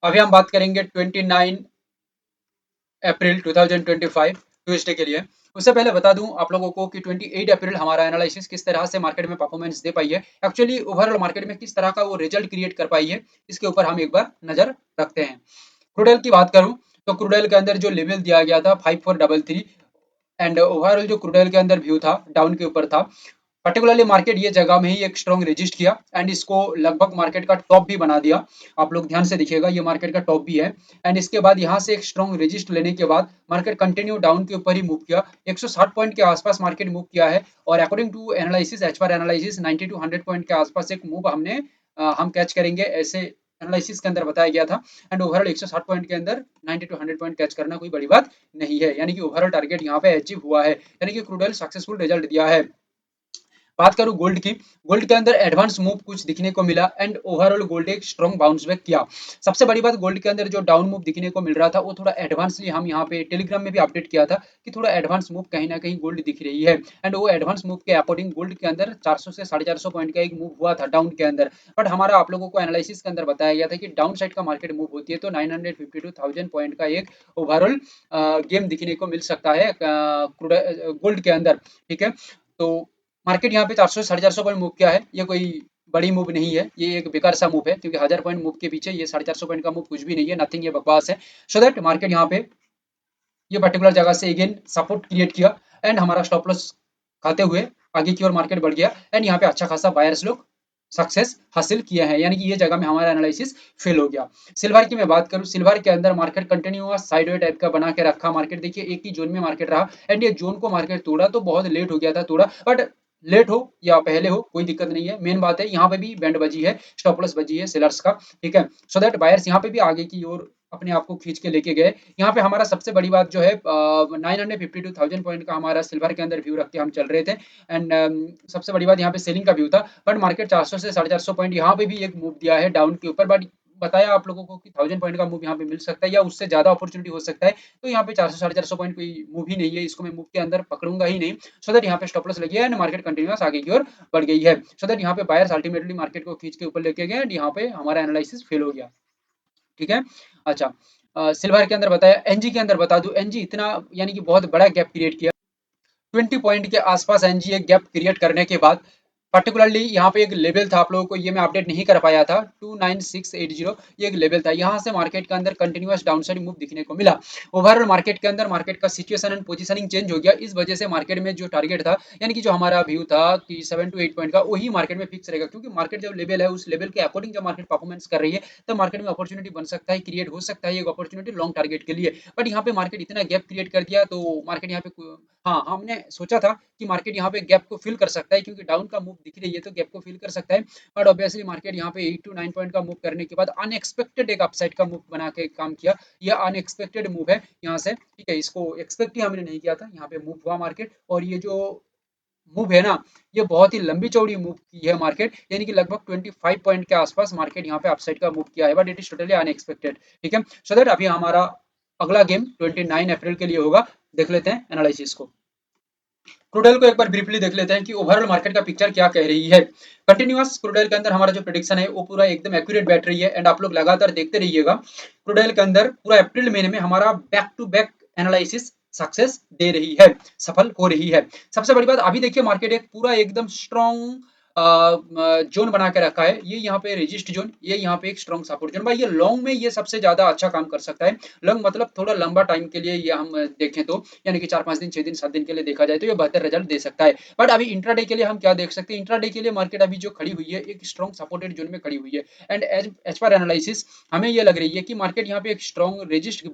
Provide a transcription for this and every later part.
अभी हम बात करेंगे 29 अप्रैल 2025 ट्यूसडे के लिए। उससे पहले बता दूं आप लोगों को कि 28 अप्रैल हमारा एनालिसिस किस तरह से मार्केट में परफॉर्मेंस दे पाई है, एक्चुअली ओवरऑल मार्केट में किस तरह का वो रिजल्ट क्रिएट कर पाई है, इसके ऊपर हम एक बार नजर रखते हैं। क्रूड ऑयल की बात करूं तो क्रूड ऑयल के अंदर जो लेवल दिया गया था 5433, एंड ओवरऑल जो क्रूड ऑयल के अंदर व्यू था डाउन के ऊपर था। पर्टिकुलरली मार्केट ये जगह में ही एक स्ट्रॉन्ग रेजिस्ट किया एंड इसको लगभग मार्केट का टॉप भी बना दिया। आप लोग ध्यान से देखिएगा, ये मार्केट का टॉप भी है। एंड इसके बाद यहाँ से एक स्ट्रॉन्ग रेजिस्ट लेने के बाद मार्केट कंटिन्यू डाउन के ऊपर ही मूव किया, 160 पॉइंट के आसपास मार्केट मूव किया है। और अकॉर्डिंग टू एनालिसिस, एच पर एनालिसिस 90 टू 100 पॉइंट के आसपास एक मूव हम कैच करेंगे, ऐसे एनालिसिस के अंदर बताया गया था। एंड ओवरऑल 160 पॉइंट के अंदर 90 टू 100 पॉइंट कैच करना कोई बड़ी बात नहीं है, यानी कि ओवरऑल टारगेट यहाँ पे अचीव हुआ है, यानी कि क्रूड ऑयल सक्सेसफुल रिजल्ट दिया है। बात करूं गोल्ड की, गोल्ड के अंदर एडवांस मूव कुछ दिखने को मिला एंड ओवरऑल गोल्ड एक स्ट्रॉन्ग बाउंस बैक किया। सबसे बड़ी बात, गोल्ड के अंदर जो डाउन मूव दिखने को मिल रहा था वो थोड़ा एडवांसली हम यहाँ पे टेलीग्राम में भी अपडेट किया था कि थोड़ा एडवांस मूव कहीं ना कहीं गोल्ड दिख रही है। एंड वो एडवांस मूव के अकॉर्डिंग गोल्ड के अंदर 400 से 450 पॉइंट का एक मूव हुआ था डाउन के अंदर। बट हमारा आप लोगों को एनालिसिस के अंदर बताया गया था कि डाउन साइड का मार्केट मूव होती है तो 952,000 पॉइंट का एक ओवरऑल गेम दिखने को मिल सकता है गोल्ड के अंदर। ठीक है, तो मार्केट यहाँ पे 400 450 पॉइंट मूव किया है, ये कोई बड़ी मूव नहीं है, ये एक बेकार सा मूव है, क्योंकि 1000 पॉइंट मूव के पीछे ये 450 पॉइंट का मूव कुछ भी नहीं है, नथिंग, ये बकवास है। सो दैट मार्केट यहाँ पे ये पर्टिकुलर जगह से अगेन सपोर्ट क्रिएट किया एंड हमारा स्टॉप लॉस खाते हुए आगे की ओर मार्केट बढ़ गया एंड यहाँ पे अच्छा खासा बायर्स लोग सक्सेस हासिल किए हैं, यानी कि ये जगह में हमारा एनालिसिस फेल हो गया। सिल्वर की मैं बात करूं, सिल्वर के अंदर मार्केट कंटिन्यूअस साइडवे टाइप का बना के रखा, मार्केट देखिए एक ही जोन में मार्केट रहा एंड ये जोन को मार्केट तोड़ा तो बहुत लेट हो गया था तोड़ा, बट लेट हो या पहले हो कोई दिक्कत नहीं है, मेन बात है यहाँ पे भी बैंड बजी है, स्टॉप लॉस बजी है सेलर्स का। ठीक है, सो दैट बायर्स यहाँ पे भी आगे की ओर अपने आप को खींच के लेके गए। यहाँ पे हमारा सबसे बड़ी बात जो है 952,000 पॉइंट का हमारा सिल्वर के अंदर व्यू रख के हम चल रहे थे एंड सबसे बड़ी बात यहाँ पे सेलिंग का व्यू था। बट मार्केट 400 से 450 पॉइंट यहाँ पे भी एक मूव दिया है डाउन के ऊपर, बट बताया आप लोगों को कि 1000 पॉइंट का मूव यहाँ पे मिल सकता है या उससे ज्यादा अपॉर्चुनिटी हो सकता है, तो यहाँ पे 400 450 पॉइंट कोई मूव ही नहीं है, इसको मैं मूव के अंदर पकड़ूंगा ही नहीं। सो दैट यहाँ पे स्टॉप लॉस लगी है एंड मार्केट कंटिन्यूअस आगे की ओर बढ़ गई है। सो दैट यहाँ पे बायर्स अल्टीमेटली मार्केट को खींच के ऊपर लेके गए एंड यहाँ पे हमारा एनालिसिस फेल हो गया। ठीक है, अच्छा, सिल्वर के अंदर बताया, एनजी के अंदर बता दूं, एनजी इतना यानी कि बहुत बड़ा गैप क्रिएट किया, 20 पॉइंट के आसपास एनजी एक गैप क्रिएट करने के बाद पर्टिकुलरली यहाँ पे एक लेवल था, आप लोगों को ये मैं अपडेट नहीं कर पाया था, 29680, ये एक लेवल था, यहाँ से मार्केट के अंदर कंटिन्यूअस डाउनसाइड मूव दिखने को मिला। ओवरऑल मार्केट के अंदर मार्केट का सिचुएशन एंड पोजीशनिंग चेंज हो गया, इस वजह से मार्केट में जो टारगेट था, यानी कि जो हमारा व्यू था कि 7 to 8 पॉइंट का, वही मार्केट में फिक्स रहेगा, क्योंकि मार्केट जो लेवल है उस लेवल के अकॉर्डिंग जब मार्केट परफॉर्मेंस कर रही है तो मार्केट में अपॉर्चुनिटी बन सकता है, क्रिएट हो सकता है एक अपॉर्चुनिटी लॉन्ग टारगेट के लिए। बट यहाँ पे मार्केट इतना गैप क्रिएट कर दिया तो मार्केट यहाँ पे, हाँ हमने सोचा था कि मार्केट यहाँ पे गैप को फिल कर सकता है, क्योंकि डाउन का मूव दिख रही है तो गैप को फिल कर सकता है। बट ऑब्वियसली मार्केट यहाँ पे 8 to 9 पॉइंट का मूव करने के बाद अनएक्सपेक्टेड एक अपसाइड का मूव बना के काम किया, यह अनएक्सपेक्टेड मूव है यहाँ से। ठीक है, इसको एक्सपेक्ट ही हमने नहीं किया था, यहाँ पे मूव हुआ मार्केट, और ये जो मूव है ना, ये बहुत ही लंबी चौड़ी मूव की है मार्केट, यानी कि लगभग 25 पॉइंट के आसपास मार्केट यहाँ पे अपसाइड का मूव किया है, but it is totally unexpected. ठीक है, सो दैट अभी हमारा अगला गेम 29 अप्रैल के लिए होगा, देख लेते हैं एनालिसिस को। क्रूड ऑयल को एक बार ब्रीफली देख लेते हैं कि ओवरऑल मार्केट का पिक्चर क्या कह रही है। कंटिन्यूअस क्रूड ऑयल के अंदर हमारा जो प्रेडिक्शन है वो पूरा एकदम एक्यूरेट बैठ रही है एंड आप लोग लगातार देखते रहिएगा। क्रूड ऑयल के अंदर पूरा अप्रैल महीने में हमारा back to back analysis success दे रही है, सफल हो रही है। सबसे बड़ी बात, अभी देखिए मार्केट एक पूरा एकदम स्ट्रॉन्ग जोन बना के रखा है, ये यहाँ पे रेजिस्ट जोन, ये यहाँ पे एक स्ट्रॉन्ग सपोर्ट जोन, भाई ये लॉन्ग में ये सबसे ज्यादा अच्छा काम कर सकता है। लॉन्ग मतलब थोड़ा लंबा टाइम के लिए ये हम देखें तो, यानी कि 4 5 दिन 6 दिन 7 दिन के लिए देखा जाए तो ये बेहतर रिजल्ट दे सकता है। बट अभी इंट्राडे के लिए हम क्या देख सकते हैं, इंट्राडे के लिए मार्केट अभी जो खड़ी हुई है एक स्ट्रॉन्ग सपोर्टेड जोन में खड़ी हुई है and as as per analysis हमें ये लग रही है कि मार्केट यहाँ पे एक स्ट्रॉन्ग रेजिस्ट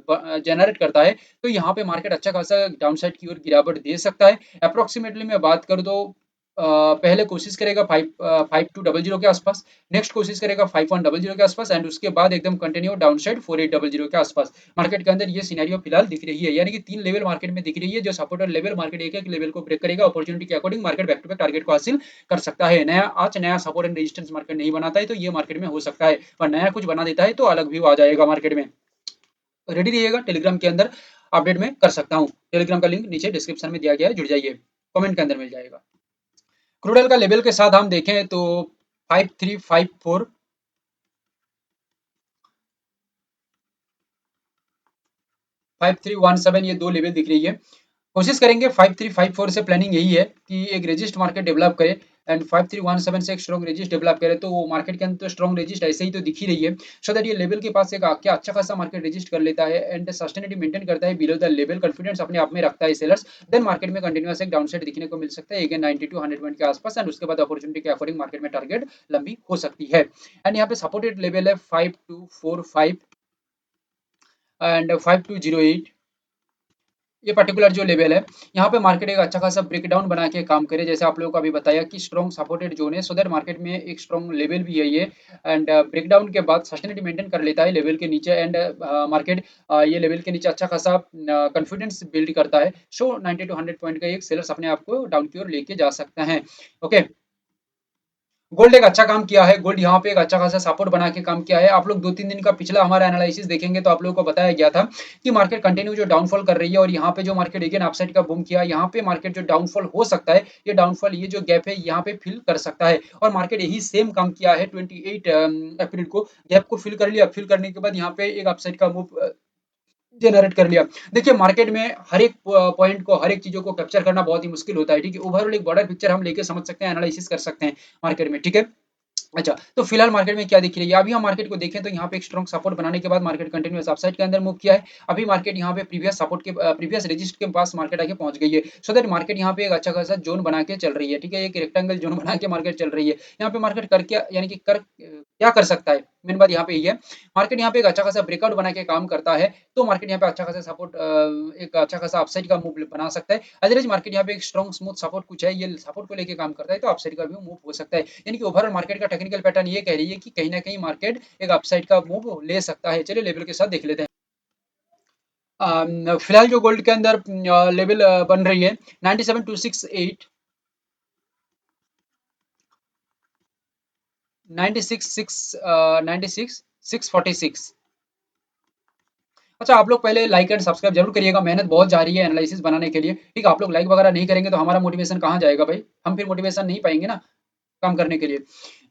जनरेट करता है, तो यहाँ पे मार्केट अच्छा खासा डाउनसाइड की ओर गिरावट दे सकता है। अप्रोक्सीमेटली मैं बात करूँ तो पहले कोशिश करेगा 5200 के आसपास, नेक्स्ट कोशिश करेगा 5100 के आसपास एंड उसके बाद एकदम कंटिन्यू डाउन साइड 4800 के आसपास। मार्केट के अंदर ये सिनेरियो फिलहाल दिख रही है, यानी कि 3 लेवल मार्केट में दिख रही है, जो सपोर्टर लेवल मार्केट एक एक लेवल को ब्रेक करेगा, अपॉर्चुनिटी के according market back to back target को हासिल कर सकता है। नया आज नया सपोर्ट एंड रेजिस्टेंस मार्केट नहीं बनाता है तो ये मार्केट में हो सकता है, और नया कुछ बना देता है तो अलग व्यू आ जाएगा मार्केट में। रेडी रहिएगा, टेलीग्राम के अंदर अपडेट में कर सकता हूँ, टेलीग्राम का लिंक नीचे डिस्क्रिप्शन में दिया गया है, जुड़ जाइए, कमेंट के अंदर मिल जाएगा। क्रूड ऑयल का लेवल के साथ हम देखें तो 5354, 5317 ये दो लेवल दिख रही है। कोशिश करेंगे 5354 से, प्लानिंग यही है कि एक रेजिस्ट मार्केट डेवलप करे एंड 5317 से एक स्ट्रॉन्ग रेजिस्ट डेवलप करे, तो वो मार्केट के अंदर तो स्ट्रॉन्ग रेजिस्ट ऐसे ही तो दिख ही रही है, सो दैट ये लेवल के पास एक आके अच्छा खासा मार्केट रेजिस्ट कर लेता है एंड सस्टेनिटी मेंटेन करता है बिलो द लेवल, कॉन्फिडेंस अपने आप में रखता है सेलर्स, देन मार्केट में कंटिन्यूअस एक डाउनसाइड दिखने को मिल सकता है अगेन 90 टू 100 पॉइंट के आसपास, एंड उसके बाद अपॉर्चुनिटी के अकॉर्डिंग मार्केट में टारगेट लंबी हो सकती है। एंड यहाँ पे सपोर्टेड लेवल है 5245 एंड 5208, ये पर्टिकुलर जो लेवल है, यहाँ पे मार्केट एक अच्छा खासा ब्रेकडाउन बना के काम करे, जैसे आप लोगों को अभी बताया कि स्ट्रॉन्ग सपोर्टेड जोन है, सो दैट मार्केट में एक स्ट्रॉन्ग लेवल भी है ये, एंड ब्रेकडाउन के बाद सस्टेनिटी मेंटेन कर लेता है लेवल के नीचे, एंड मार्केट ये लेवल के नीचे अच्छा खासा कॉन्फिडेंस बिल्ड करता है, सो 90 टू 100 पॉइंट का एक सेलर्स अपने आप को डाउन की ओर लेके जा सकते हैं। ओके, गोल्ड एक अच्छा काम किया है, गोल्ड यहाँ पे एक अच्छा खासा सपोर्ट बना के काम किया है। आप लोग 2-3 दिन का पिछला हमारा एनालिसिस देखेंगे तो आप लोगों को बताया गया था कि मार्केट कंटिन्यू जो डाउनफॉल कर रही है, और यहाँ पे जो मार्केट अगेन अपसाइड का बूम किया, यहाँ पे मार्केट जो डाउनफॉल हो सकता है, ये डाउनफॉल, ये जो गैप है यहाँ पे फिल कर सकता है, और मार्केट यही सेम काम किया है 28 अप्रैल को, गैप को फिल कर लिया, फिल करने के बाद यहाँ पे एक अपसाइड का मूव जनरेट कर लिया। देखिए मार्केट में हर एक पॉइंट को, हर एक चीजों को कैप्चर करना बहुत ही मुश्किल होता है, ठीक है, ओवरऑल एक बड़ा पिक्चर हम लेके समझ सकते हैं, एनालिसिस कर सकते हैं मार्केट में, ठीक है। अच्छा, तो फिलहाल मार्केट में क्या दिख रही है, अभी हम मार्केट को देखें तो यहाँ पे एक स्ट्रॉन्ग सपोर्ट बनाने के बाद मार्केट कंटिन्यूअस अपसाइड के अंदर मूव किया है। अभी मार्केट यहाँ पे प्रीवियस सपोर्ट के प्रीवियस रेजिस्ट के पास मार्केट आके पहुंच गई है, सो दैट मार्केट यहाँ पे एक अच्छा खासा जोन बना के चल रही है, ठीक है, एक रेक्टेंगल जोन बना के मार्केट चल रही है। यहाँ पे मार्केट कर क्या, यानी कि कर क्या कर सकता है, मेन बात यहाँ पे ये है, मार्केट यहाँ पे एक अच्छा खासा ब्रेकआउट बना के काम करता है, तो मार्केट यहाँ पे अच्छा खासा सपोर्ट, एक अच्छा खासा अपसाइड का मूव बना सकता है। अदरवाइज मार्केट यहाँ पे एक स्ट्रॉन्ग स्मूथ सपोर्ट कुछ है, ये सपोर्ट को लेके काम करता है, तो अपसाइड का भी मूव हो सकता है, यानी कि ओवरऑल मार्केट का टेक्निकल पैटर्न ये कह रही है कि कहीं ना कहीं मार्केट एक अपसाइड का मूव ले सकता है। चलिए लेवल के साथ देख लेते हैं। फिलहाल जो गोल्ड के अंदर लेवल बन रही है 97,268, 96,646। अच्छा, आप लोग पहले लाइक एंड सब्सक्राइब जरूर करिएगा, मेहनत बहुत जा रही है एनालिसिस बनाने के लिए, ठीक है, आप लोग लाइक वगैरह नहीं करेंगे तो हमारा मोटिवेशन कहाँ जाएगा भाई, हम फिर मोटिवेशन नहीं पाएंगे ना काम करने के लिए।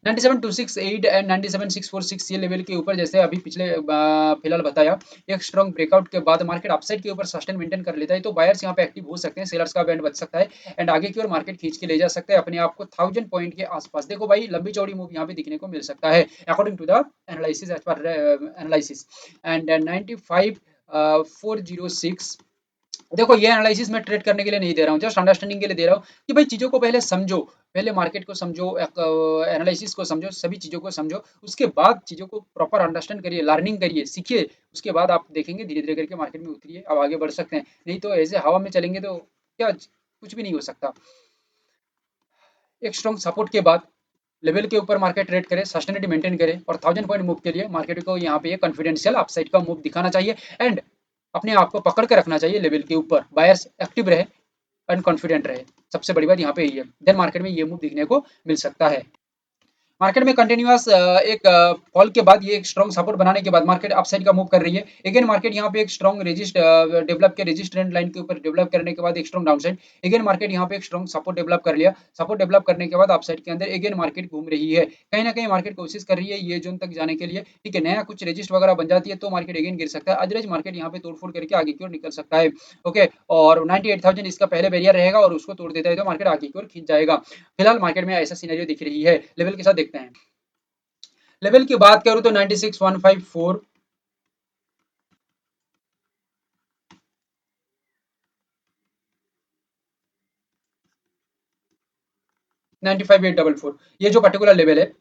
97,268 एंड 97,646 ये लेवल के ऊपर, जैसे अभी पिछले फिलहाल बताया, एक स्ट्रॉन्ग ब्रेकआउट के बाद मार्केट अपसाइड के ऊपर सस्टेन मेंटेन कर लेता है, तो बायर्स यहाँ पे एक्टिव हो सकते हैं, सेलर्स का बैंड बच सकता है, एंड आगे की ओर मार्केट खींच के ले जा सकता है अपने आप को 1000 पॉइंट के आसपास। देखो भाई, लंबी चौड़ी मूव यहाँ पे दिखने को मिल सकता है according to the analysis, as per analysis, and 95,406। देखो ये एनालिसिस मैं ट्रेड करने के लिए नहीं दे रहा हूँ, जस्ट अंडरस्टैंडिंग के लिए दे रहा हूँ कि भाई चीज़ों को पहले समझो, पहले मार्केट को समझो, एनालिसिस को समझो, सभी चीज़ों को समझो, उसके बाद चीज़ों को प्रॉपर अंडरस्टैंड करिए, लर्निंग करिए, सीखिए, उसके बाद आप देखेंगे धीरे धीरे करके मार्केट में उतरिए, अब आगे बढ़ सकते हैं, नहीं तो ऐसे हवा में चलेंगे तो क्या, कुछ भी नहीं हो सकता। एक स्ट्रॉन्ग सपोर्ट के बाद लेवल के ऊपर मार्केट ट्रेड करे, सस्टेनिटी मेंटेन करे, और 1000 पॉइंट मूव के लिए मार्केट को यहाँ पे कॉन्फिडेंशियल अपसाइड का मूव दिखाना चाहिए, एंड अपने आप को पकड़ के रखना चाहिए लेवल के ऊपर, बायर्स एक्टिव रहे एंड कॉन्फिडेंट रहे, सबसे बड़ी बात यहाँ पे ही है, देन मार्केट में ये मूव दिखने को मिल सकता है। मार्केट में कंटिन्यूअस एक फॉल के बाद, ये एक स्ट्रॉन्ग सपोर्ट बनाने के बाद मार्केट अपसाइड का मूव कर रही है, अगेन मार्केट यहाँ पे एक स्ट्रॉन्ग रेजिस्ट डेवलप के रेजिस्ट ट्रेंड लाइन के ऊपर डेवलप करने के बाद एक स्ट्रॉन्ग डाउनसाइड, अगेन मार्केट यहाँ पे एक स्ट्रॉन्ग सपोर्ट डेवलप कर लिया, सपोर्ट डेवलप करने के बाद अपसाइड के अंदर अगेन मार्केट घूम रही है, कहीं ना कहीं मार्केट कोशिश कर रही है ये जोन तक जाने के लिए, ठीक है, नया कुछ रेजिस्ट वगैरह बन जाती है तो मार्केट अगेन गिर सकता है, अदरवाइज मार्केट यहाँ पे तोड़फोड़ करके आगे की ओर निकल सकता है। ओके, और 98,000 इसका पहले बैरियर रहेगा, और उसको तोड़ देता है तो मार्केट आगे की ओर खींच जाएगा। फिलहाल मार्केट में ऐसा सिनेरियो दिख रही है, लेवल के साथ देखते हैं। लेवल की बात करूं तो 96,154, 95,844, ये जो पर्टिकुलर लेवल है,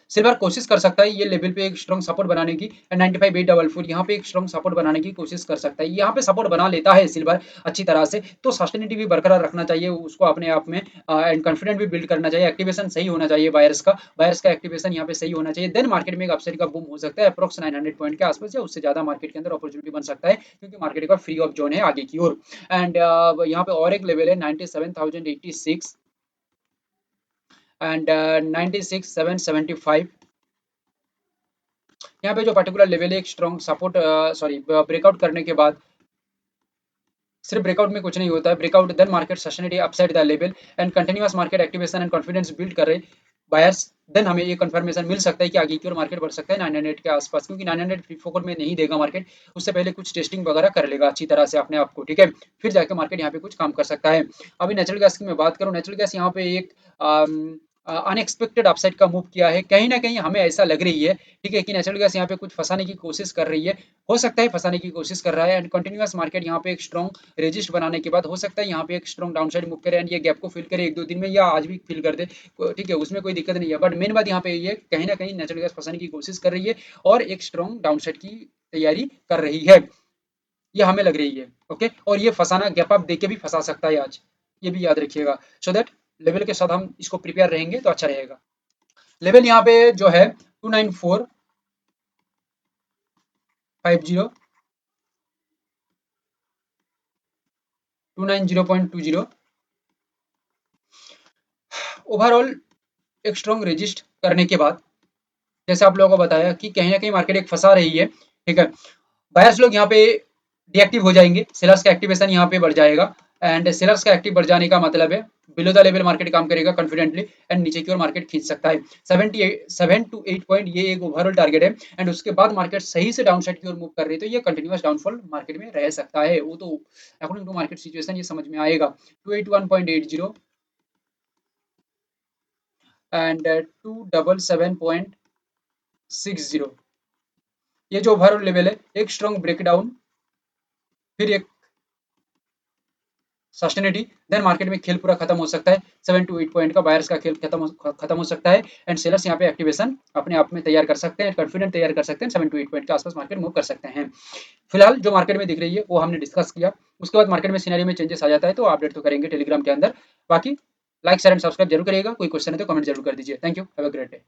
सिल्वर कोशिश कर सकता है ये लेवल पे एक स्ट्रॉन्ग सपोर्ट बनाने की, एंड 95,844 यहाँ पे एक स्ट्रॉन्ग सपोर्ट बनाने की कोशिश कर सकता है, यहाँ पे सपोर्ट बना लेता है सिल्वर अच्छी तरह से, तो सस्टेनिटी भी बरकरार रखना चाहिए उसको अपने आप में, एंड कॉन्फिडेंट भी बिल्ड करना चाहिए, एक्टिवेशन सही होना चाहिए बायर्स का एक्टिवेशन यहाँ पे सही होना चाहिए, देन मार्केट में एक अपसाइड का बूम हो सकता है अप्रोक्स 900 पॉइंट के आसपास, या उससे ज्यादा मार्केट के अंदर अपॉर्चुनिटी बन सकता है, क्योंकि मार्केट का फ्री ऑफ जोन है आगे की ओर, एंड यहाँ पे और एक लेवल है 97,086 एंड 96,775, यहाँ पे जो पर्टिकुलर लेवल है एक स्ट्रॉन्ग सपोर्ट, सॉरी, ब्रेकआउट करने के बाद, सिर्फ ब्रेकआउट में कुछ नहीं होता है, breakout then market sustainity upside the level, and continuous market activation and confidence build कर रहे, बायर्स, देन हमें ये कंफर्मेशन मिल सकता है कि आगे की ओर मार्केट बढ़ सकता है 900 के आसपास, क्योंकि 900 फ्री फोकट में नहीं देगा मार्केट, उससे पहले कुछ टेस्टिंग वगैरह कर लेगा अच्छी तरह से अपने आप को, ठीक है, फिर जाके मार्केट यहाँ पे कुछ काम कर सकता है। अभी नेचुरल गैस की मैं बात करूँ, नेचुरल गैस यहाँ पे एक अनएक्सपेक्टेड अपसाइड का मूव किया है, कहीं ना कहीं हमें ऐसा लग रही है, ठीक है, कि नेचुरल गैस यहाँ पे कुछ फंसाने की कोशिश कर रही है, हो सकता है फंसाने की कोशिश कर रहा है, एंड कंटिन्यूअस मार्केट यहाँ पे एक स्ट्रॉन्ग रेजिस्ट बनाने के बाद हो सकता है यहाँ पे एक स्ट्रॉन्ग डाउनसाइड मूव करे एंड ये गैप को फिल करे एक दो दिन में या आज भी फिल कर दे, ठीक है, उसमें कोई दिक्कत नहीं है, बट मेन बात यहाँ पे ये कहीं ना कहीं नेचुरल गैस फंसाने की कोशिश कर रही है और एक स्ट्रॉन्ग डाउनसाइड की तैयारी कर रही है, ये हमें लग रही है। ओके, और ये फंसाना गैप अप देके भी फंसा सकता है आज, ये भी याद रखिएगा, सो दैट लेवल के साथ हम इसको प्रिपेयर रहेंगे तो अच्छा रहेगा। लेवल यहाँ पे जो है 29450, 290.20, ओवरऑल एक स्ट्रॉन्ग रेजिस्ट करने के बाद, जैसे आप लोगों को बताया कि कहीं ना कहीं मार्केट एक फंसा रही है, ठीक है, बायर्स लोग यहाँ पे डीएक्टिव हो जाएंगे, सेलर्स का एक्टिवेशन यहाँ पे बढ़ जाएगा, एंड सेलर्स का एक्टिव बढ़ जाने का मतलब है बिलो द लेवल मार्केट काम करेगा कॉन्फिडेंटली एंड नीचे की ओर मार्केट खींच सकता है 7 to 8 पॉइंट, ये एक ओवरऑल टारगेट है, एंड उसके बाद मार्केट सही से डाउन साइड की ओर मूव कर रही है तो ये कंटिन्यूअस डाउनफॉल मार्केट में रह सकता है, वो तो अकॉर्डिंग टू मार्केट सिचुएशन ये समझ में आएगा। 281.80 एंड 277.60, ये जो ओवरऑल लेवल है एक स्ट्रॉन्ग ब्रेकडाउन, फिर एक सस्टेनिटी, देन मार्केट में खेल पूरा खत्म हो सकता है, 7 to 8 पॉइंट का बायर्स का खेल खत्म हो सकता है, एंड सेलर्स यहाँ पे एक्टिवेशन अपने आप में तैयार कर सकते हैं, कॉन्फिडेंट तैयार कर सकते हैं, 7 to 8 पॉइंट के आसपास मार्केट मूव कर सकते हैं। फिलहाल जो मार्केट में दिख रही है वो हमने डिस्कस किया, उसके बाद मार्केट में सिनेरियो में चेंजेस आ जाता है तो अपडेट तो करेंगे टेलीग्राम के अंदर, बाकी लाइक शेयर एंड सब्सक्राइब जरूर करिएगा, कोई क्वेश्चन है तो कमेंट जरूर कर दीजिए, thank you, have a great day.